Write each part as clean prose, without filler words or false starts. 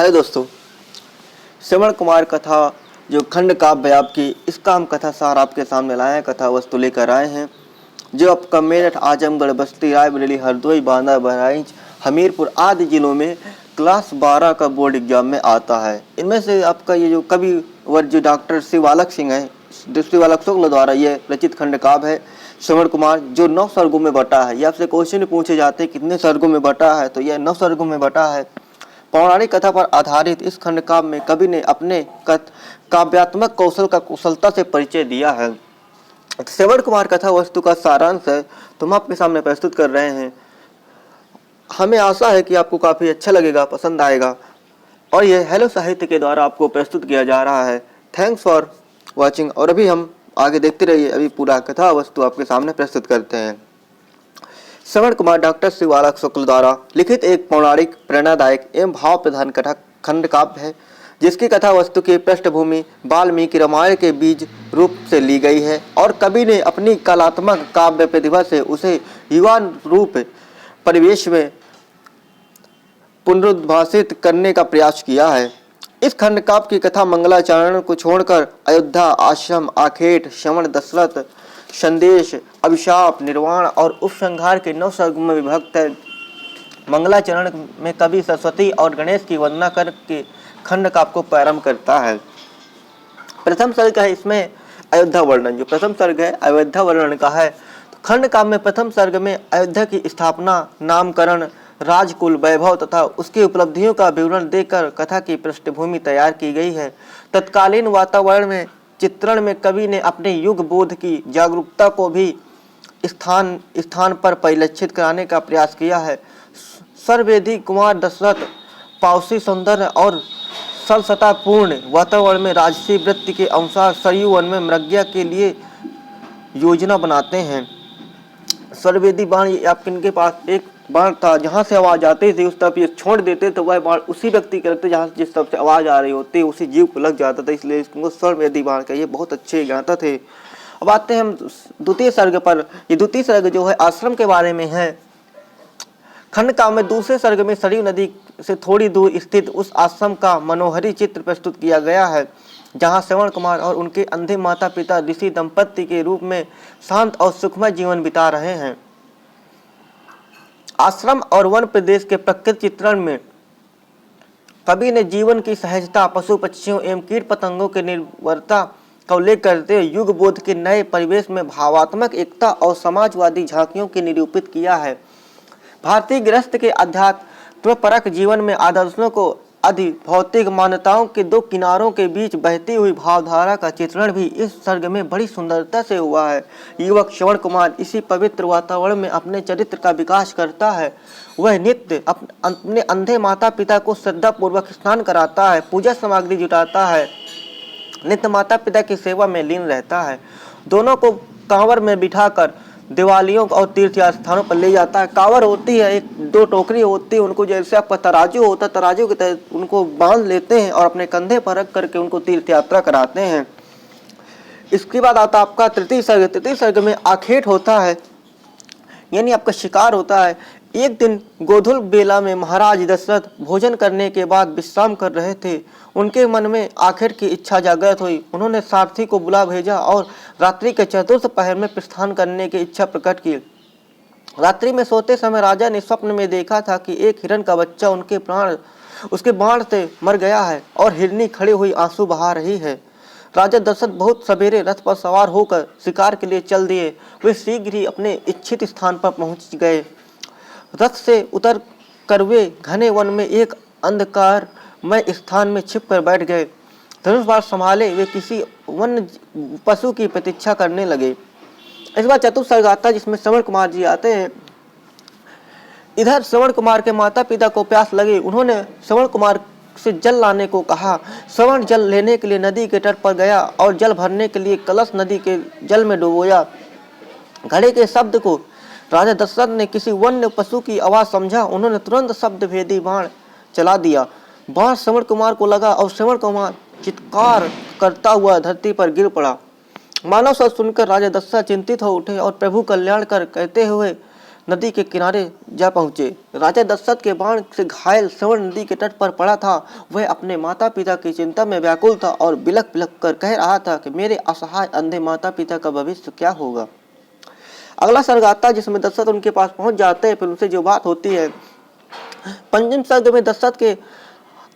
Hello दोस्तों, श्रवण कुमार कथा जो खंड काव्य आपकी, इसका हम कथा सार आपके सामने लाए हैं, कथा वस्तु लेकर आए हैं जो आपका मेरठ, आजमगढ़, बस्ती, रायबरेली, हरदोई, बांदा, बहराइच, हमीरपुर आदि जिलों में क्लास 12 का बोर्ड एग्जाम में आता है। इनमें से आपका ये जो कवि वर जो डॉक्टर शिवालक सिंह है, शिवालक शुक्ल द्वारा ये रचित खंड काव्य है श्रवण कुमार, जो 9 सर्गों में बटा है। ये आपसे क्वेश्चन पूछे जाते हैं कितने सर्गों में बटा है, तो यह 9 सर्गों में बटा है। पौराणिक कथा पर आधारित इस खंड काव्य में कवि ने अपने काव्यात्मक कौशल का कुशलता से परिचय दिया है। श्रवण कुमार कथा वस्तु का सारांश है तो हम आपके सामने प्रस्तुत कर रहे हैं। हमें आशा है कि आपको काफ़ी अच्छा लगेगा, पसंद आएगा, और यह हेलो साहित्य के द्वारा आपको प्रस्तुत किया जा रहा है। Thanks for watching. और अभी हम आगे देखते रहिए, अभी पूरा कथा वस्तु आपके सामने प्रस्तुत करते हैं। श्रवण कुमार डॉक्टर शिवालक शुक्ल द्वारा लिखित एक पौराणिक, प्रेरणादायक एवं भाव प्रधान कथा खंड काव्य है, जिसकी कथा वस्तु की पृष्ठभूमि वाल्मीकि रामायण के बीज रूप से ली गई है और कवि ने अपनी कलात्मक काव्य प्रतिभा से उसे युवा रूप परिवेश में पुनरुद्भाषित करने का प्रयास किया है। इस खंड काव्य की कथा मंगलाचरण को छोड़कर अयोध्या, आश्रम, आखेट, श्रवण, दशरथ, संदेश, अभिशाप, निर्वाण और उपसंहार के 9 सर्गों में विभक्त है। मंगलाचरण में कवि सरस्वती और गणेश की वंदना करके खंड काव्य को प्रारंभ करता है। प्रथम सर्ग है इसमें अयोध्या वर्णन, जो प्रथम सर्ग है अयोध्या वर्णन का है। तो खंड काव्य में प्रथम सर्ग में अयोध्या की स्थापना, नामकरण, राजकुल, वैभव तथा उसकी उपलब्धियों का विवरण देकर कथा की पृष्ठभूमि तैयार की गई है। तत्कालीन वातावरण में चित्रण में कवि ने अपने युग बोध की जागरूकता को भी स्थान स्थान पर परिलक्षित कराने का प्रयास किया है। सर्ववेदी कुमार दशरथ पावसी सौंदर्य और सरलतापूर्ण वातावरण में राजसी वृत्ति के अनुसार सरयू वन में मृग्या के लिए योजना बनाते हैं। सर्ववेदी बाण आपके इनके पास एक बाण था, जहाँ से आवाज आती थी उस तरफ ये छोड़ देते तो वह बाण उसी व्यक्ति के लगते जहाँ जिस तरफ से आवाज आ रही होती उसी जीव को लग जाता था, इसलिए इसको सर्ववेदी बाण का ये बहुत अच्छे ज्ञाता थे। अब आते हैं हम द्वितीय सर्ग पर। ये द्वितीय सर्ग जो है आश्रम के बारे में है। खंड काव्य में दूसरे सर्ग में सरयू नदी से थोड़ी दूर स्थित उस आश्रम का मनोहरी चित्र प्रस्तुत किया गया है, जहां श्रवण कुमार और उनके अंधे माता पिता ऋषि दंपत्ति के रूप में शांत और सुखमय जीवन बिता रहे हैं। आश्रम और वन प्रदेश के प्रकृति चित्रण में कवि ने जीवन की सहजता, पशु पक्षियों एवं कीट पतंगों के निर्भरता का उल्लेख करते हुए युग बोध के नए परिवेश में भावात्मक एकता और समाजवादी झांकियों की निरूपित किया है। भारतीय गृहस्थ के अध्यात्मपरक जीवन में आदर्शों को अधि भौतिक मान्यताओं के 2 किनारों के बीच बहती हुई भावधारा का चित्रण भी इस सर्ग में बड़ी सुंदरता से हुआ है। युवक श्रवण कुमार इसी पवित्र वातावरण में अपने चरित्र का विकास करता है। वह नित्य अपने अंधे माता पिता को श्रद्धापूर्वक स्नान कराता है, पूजा सामग्री जुटाता है, नित्य माता पिता की सेवा में लीन रहता है। दोनों को कांवर में बिठाकर दिवालियों और तीर्थ स्थानों पर ले जाता है। कांवर होती है, 1-2 टोकरी होती है, उनको जैसे आपका तराजू होता है, तराजू के तहत उनको बांध लेते हैं और अपने कंधे पर रख करके उनको तीर्थ यात्रा कराते हैं। इसके बाद आता आपका तृतीय सर्ग। तृतीय सर्ग में आखेट होता है, यानी आपका शिकार होता है। एक दिन गोधुल बेला में महाराज दशरथ भोजन करने के बाद विश्राम कर रहे थे। उनके मन में आखेट की इच्छा जागृत हुई। उन्होंने सारथी को बुला भेजा और रात्रि के चतुर्थ पहर में प्रस्थान करने की इच्छा प्रकट की। रात्रि में सोते समय राजा ने स्वप्न में देखा था कि एक हिरण का बच्चा उसके बाण से मर गया है और हिरनी खड़ी हुई आंसू बहा रही है। राजा दशरथ बहुत सवेरे रथ पर सवार होकर शिकार के लिए चल दिए। वे शीघ्र ही अपने इच्छित स्थान पर पहुंच गए। रथ से उतर कर वे घने वन में एक अंधकारमय स्थान में छिप कर बैठ गए। धनुष बाण संभाले वे किसी वन्य पशु की प्रतीक्षा करने लगे। इस बार चतुर्थ सर्ग आता है, जिसमें श्रवण कुमार जी आते हैं। इधर श्रवण कुमार के माता पिता को प्यास लगी। उन्होंने श्रवण कुमार से जल लाने को कहा। श्रवण जल लेने के लिए नदी के तट पर गया और जल भरने के लिए कलश नदी के जल में डुबोया। घड़े के शब्द को राजा दशरथ ने किसी वन्य पशु की आवाज समझा। उन्होंने तुरंत शब्द भेदी बाण चला दिया। बाण श्रवण कुमार को लगा और श्रवण कुमार चित्कार करता हुआ धरती पर गिर पड़ा। मानव शब्द सुनकर राजा दशरथ चिंतित हो उठे और प्रभु कल्याण कर कहते हुए नदी के किनारे जा पहुँचे। राजा दशरथ के बाण से घायल श्रवण नदी के तट पर पड़ा था। वह अपने माता पिता की चिंता में व्याकुल था और बिलख बिलख कर कह रहा था कि मेरे असहाय अंधे माता पिता का भविष्य क्या होगा। अगला सर्ग आता है जिसमें दशरथ उनके पास पहुंच जाते हैं। फिर उनसे जो बात होती है, पंचम सर्ग में दशरथ के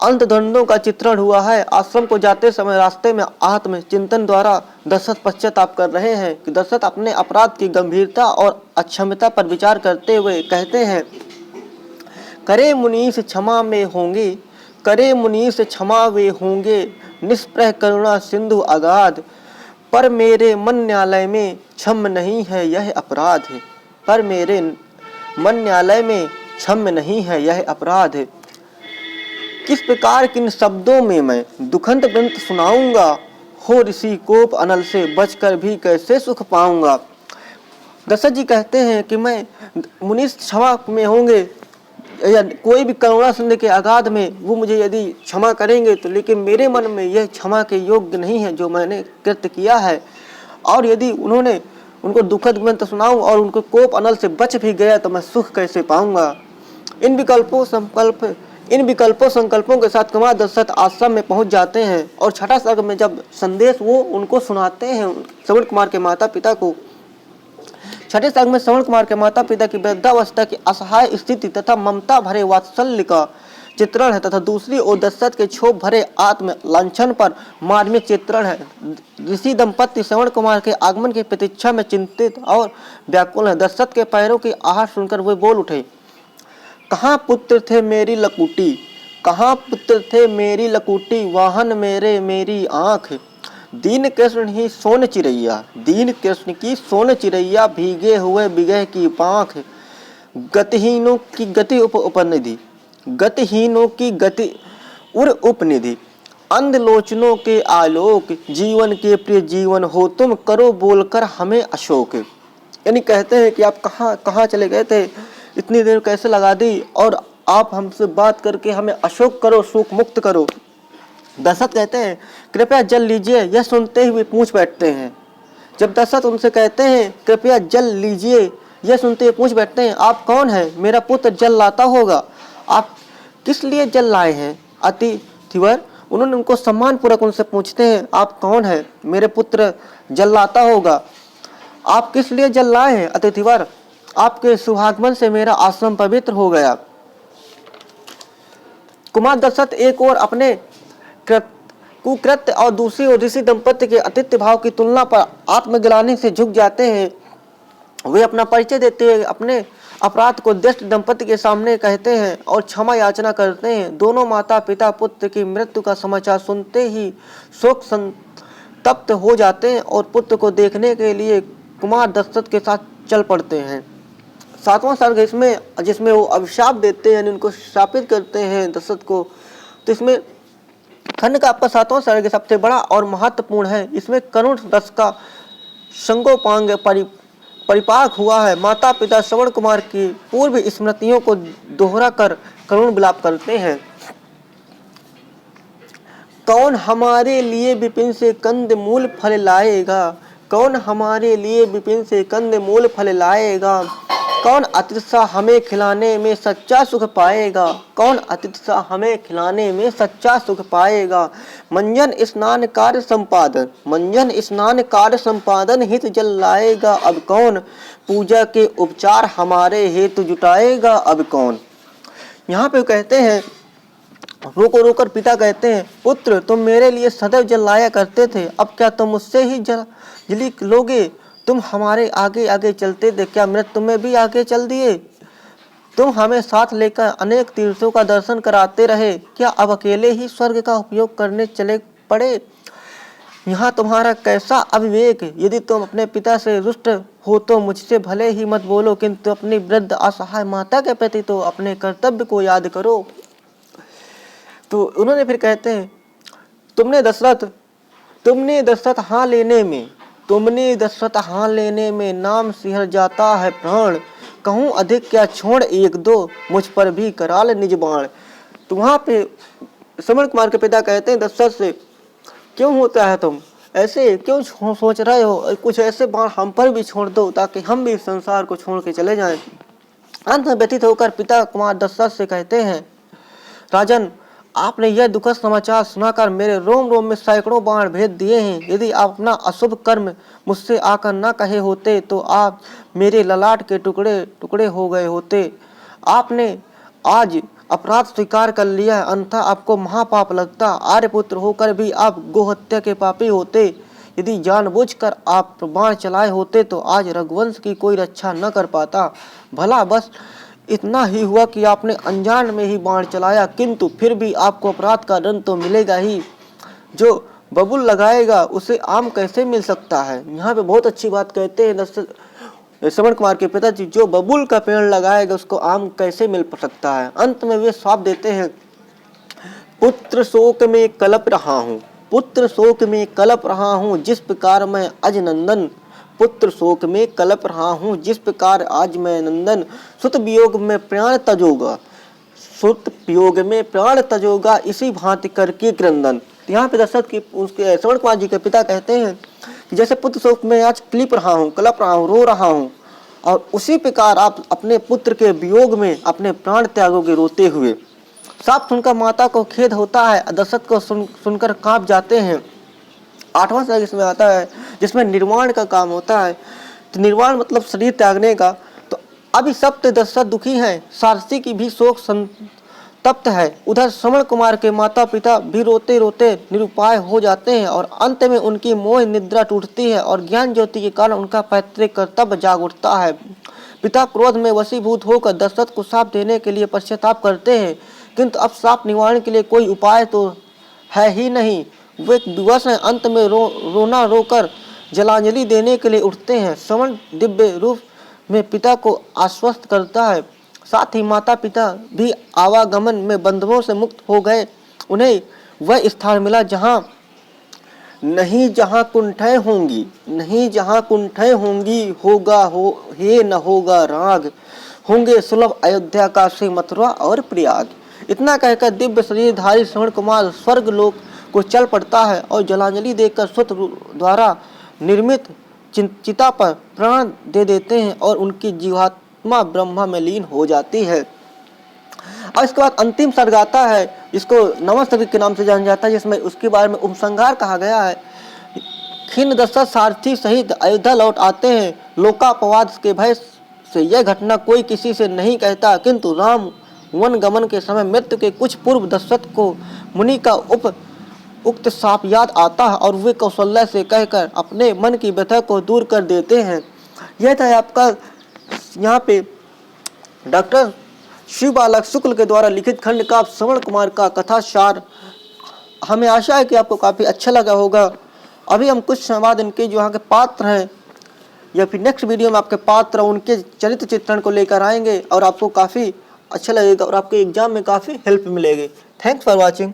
अंतद्वंदों का चित्रण हुआ है। आश्रम को जाते समय रास्ते में आत्म चिंतन द्वारा दशरथ पश्चाताप कर रहे हैं कि दशरथ अपने अपराध की गंभीरता और अक्षमता पर विचार करते हुए कहते हैं, करे मुनीस क्षमा में होंगे, करे मुनीस क्षमा वे होंगे, निष्प्रह करुणा सिंधु अगाध, पर मेरे मन न्यायालय में क्षम नहीं है यह अपराध है, पर मेरे मन न्यायालय में क्षम नहीं है यह अपराध है। किस प्रकार किन शब्दों में मैं दुखंत वृंत सुनाऊंगा, हो ऋषि कोप अनल से बचकर भी कैसे सुख पाऊंगा। दशरथ जी कहते हैं कि मैं मुनीस क्षमा में होंगे या कोई भी करुणा सिंधु के अगाध में वो मुझे यदि क्षमा करेंगे तो, लेकिन मेरे मन में यह क्षमा के योग्य नहीं है जो मैंने कृत्य किया है। और यदि उन्होंने उनको दुखद वृंत सुनाऊं और उनको कोप अनल से बच भी गया तो मैं सुख कैसे पाऊंगा। इन विकल्पों संकल्पों के साथ कुमार दशरथ आश्रम में पहुंच जाते हैं और छठा सर्ग में जब संदेश वो उनको सुनाते हैं श्रवण कुमार के माता पिता को। छठे सर्ग में श्रवण कुमार के माता पिता की वृद्धावस्था की असहाय स्थिति तथा ममता भरे वात्सल्य का चित्रण है तथा दूसरी ओर दशरथ के क्षोभ भरे आत्म लांछन पर मार्मिक चित्रण है। ऋषि दंपति श्रवण कुमार के आगमन की प्रतीक्षा में चिंतित और व्याकुल है। दशरथ के पैरों की आहट सुनकर वे बोल उठे, कहाँ पुत्र थे मेरी लकुटी, कहाँ पुत्र थे मेरी लकुटी, वाहन मेरे मेरी आँख, दीन कृष्ण ही सोन चिरैया, दीन कृष्ण की सोन चिरैया, भीगे हुए बिगह की पाँख, गतिहीनों की गति उपनिधि, गतिहीनों की गति उर उपनिधि, अंधलोचनों के आलोक, जीवन के प्रिय जीवन हो तुम, करो बोलकर हमें अशोक। यानी कहते हैं कि आप कहाँ चले गए थे, इतनी देर कैसे लगा दी और आप हमसे बात करके हमें अशोक करो, शोक मुक्त करो। दशरथ कहते हैं कृपया जल लीजिए, यह सुनते ही वे पूछ बैठते हैं। जब दशरथ उनसे कहते हैं कृपया जल लीजिए, यह सुनते ही पूछ बैठते हैं, आप कौन हैं, मेरा पुत्र जल लाता होगा, आप किस लिए जल लाए हैं अतिथिवर। उन्होंने उनको सम्मान पूर्वक उनसे पूछते हैं, आप कौन हैं, मेरे पुत्र जल लाता होगा, आप किस लिए जल लाए हैं अतिथिवर, आपके सुहागमन से मेरा आश्रम पवित्र हो गया। कुमार दशरथ एक और अपने कुकृत्य और दूसरी ओर ऋषि दंपति के आतिथ्य भाव की तुलना पर आत्मग्लानि से झुक जाते हैं। वे अपना परिचय देते हुए अपने अपराध को ज्येष्ठ दंपति के सामने कहते हैं और क्षमा याचना करते हैं। दोनों माता पिता पुत्र की मृत्यु का समाचार सुनते ही शोक संतप्त हो जाते हैं और पुत्र को देखने के लिए कुमार दशरथ के साथ चल पड़ते हैं। सातवां सर्ग इसमें जिसमें वो अभिशाप देते हैं, उनको शापित करते हैं दशरथ को। तो इसमें खंड का आपका सातवां सर्ग सबसे बड़ा और महत्वपूर्ण है। इसमें करुण रस का संगोपांग परिपाक हुआ है। माता पिता श्रवण कुमार की पूर्व स्मृतियों को दोहरा कर करुण विलाप करते हैं। कौन हमारे लिए विपिन से कंद मूल फल लाएगा, कौन हमारे लिए विपिन से कंद मूल फल लाएगा, कौन अतिथि हमें खिलाने में सच्चा सुख पाएगा, कौन अतिथि हमें खिलाने में सच्चा सुख पाएगा। मंजन स्नान कार्य संपादन, मंजन स्नान कार्य संपादन हित जल लाएगा, अब कौन पूजा के उपचार हमारे हेतु जुटाएगा, अब कौन। यहाँ पे कहते हैं रोको रोकर पिता कहते हैं, पुत्र तुम मेरे लिए सदैव जल लाया करते थे, अब क्या तुम मुझसे ही जली लोगे, तुम हमारे आगे आगे चलते थे, क्या मृत्यु में भी आगे चल दिए, तुम हमें साथ लेकर अनेक तीर्थों का दर्शन कराते रहे, क्या अब अकेले ही स्वर्ग का उपयोग करने चले पड़े। यहाँ तुम्हारा कैसा अविवेक, यदि तुम अपने पिता से रुष्ट हो तो मुझसे भले ही मत बोलो, किंतु अपनी वृद्ध असहाय माता के प्रति तो अपने कर्तव्य को याद करो। तो उन्होंने फिर कहते हैं, तुमने दशरथ हाँ लेने में नाम सिहर जाता है प्राण, कहूँ अधिक क्या छोड़ एक दो, मुझ पर भी कराल निज बाण। तो वहाँ पे श्रवण कुमार के पिता कहते हैं दशरथ से, क्यों होता है तुम ऐसे, क्यों सोच रहे हो, कुछ ऐसे बाण हम पर भी छोड़ दो ताकि हम भी इस संसार को छोड़ के चले जाएं। अंत में व्यतीत होकर पिता कुमार दशरथ से कहते हैं, राजन, आपने यह दुखद समाचार सुनाकर मेरे रोम रोम में सैकड़ों बाण भेद दिए हैं। यदि आप अपना अशुभ कर्म मुझसे आकर न कहे होते तो आप मेरे ललाट के टुकड़े टुकड़े हो गए होते। आपने आज अपराध स्वीकार कर लिया है, अन्यथा आपको महापाप लगता। आर्यपुत्र होकर भी आप गोहत्या के पापी होते। यदि जानबूझकर आप बाण चलाए होते तो आज रघुवंश की कोई रक्षा न कर पाता। भला बस इतना ही हुआ कि आपने अनजान में ही बाण चलाया, किंतु फिर भी आपको अपराध का दंड तो मिलेगा ही। जो बबूल लगाएगा उसे आम कैसे मिल सकता है। यहाँ पे बहुत अच्छी बात कहते हैं श्रवण कुमार के पिताजी, जो बबूल का पेड़ लगाएगा उसको आम कैसे मिल सकता है। अंत में वे श्राप देते हैं, पुत्र शोक में कलप रहा हूँ, पुत्र शोक में कलप रहा हूँ जिस प्रकार मैं अजनंदन, पुत्र शोक में कलप रहा हूँ जिस प्रकार आज मैं नंदन, सुत वियोग में प्राण तजोगा, सुत वियोग में प्राण तजोगा इसी भांति करके क्रंदन। यहाँ पे दशरथ की उसके श्रवण कुमार जी के पिता कहते हैं कि जैसे पुत्र शोक में आज कलिप रहा हूँ, कलप रहा हूँ, रो रहा हूँ, और उसी प्रकार आप अपने पुत्र के वियोग में अपने प्राण त्यागोगे रोते हुए। साफ सुनकर माता को खेद होता है, दशरथ को सुनकर कांप जाते हैं। 8वां सर्ग इसमें आता है जिसमें निर्वाण का काम होता है। तो निर्वाण मतलब शरीर त्यागने का। तो अभी सप्त दशरथ दुखी हैं, सारसी की भी शोक संतप्त है। उधर श्रवण कुमार के माता पिता भी रोते रोते निरुपाय हो जाते हैं और अंत में उनकी मोह निद्रा टूटती है और ज्ञान ज्योति के कारण उनका पैतृक कर्तव्य जाग उठता है। पिता क्रोध में वशीभूत होकर दशरथ को श्राप देने के लिए पश्चाताप करते हैं, किंतु अब श्राप निवारण के लिए कोई उपाय तो है ही नहीं। वे विवश हैं, अंत में रोना रोकर जलांजलि देने के लिए उठते हैं। श्रवण दिव्य रूप में पिता को आश्वस्त करता है, साथ ही माता पिता भी आवागमन में बंधनों से मुक्त हो गए। उन्हें वह स्थान मिला जहाँ नहीं जहाँ कुंठय होंगी, नहीं जहाँ कुंठय होंगी, होगा हो हे न होगा राग, होंगे सुलभ अयोध्या काशी मथुरा और प्रयाग। इतना कहकर दिव्य शरीरधारी श्रवण कुमार स्वर्ग लोक को चल पड़ता है और जलांजलि देकर स्वत द्वारा निर्मित चिता पर प्राण दे देते हैं और उनकी जीवात्मा ब्रह्मा में लीन हो जाती है। और इसके बाद अंतिम सर्ग आता है जिसको नवम सर्ग के नाम से जाना जाता है, जिसमें उसके बारे में उपसंहार कहा गया है। खिन्न दशरथ सारथी सहित अयोध्या लौट आते हैं। लोकापवाद के भय से यह घटना कोई किसी से नहीं कहता, किंतु राम वन गमन के समय मृत्यु के कुछ पूर्व दशरथ को मुनि का उक्त साप याद आता है और वे कौशल्या से कहकर अपने मन की व्यथा को दूर कर देते हैं। यह था आपका यहाँ पे डॉक्टर शिव बालक शुक्ल के द्वारा लिखित खंड का श्रवण कुमार का कथा सार। हमें आशा है कि आपको काफ़ी अच्छा लगा होगा। अभी हम कुछ समय बाद इनके जो यहाँ के पात्र हैं या फिर नेक्स्ट वीडियो में आपके पात्र उनके चरित्र चित्रण को लेकर आएंगे और आपको काफ़ी अच्छा लगेगा और आपके एग्जाम में काफ़ी हेल्प मिलेगी। Thanks for watching.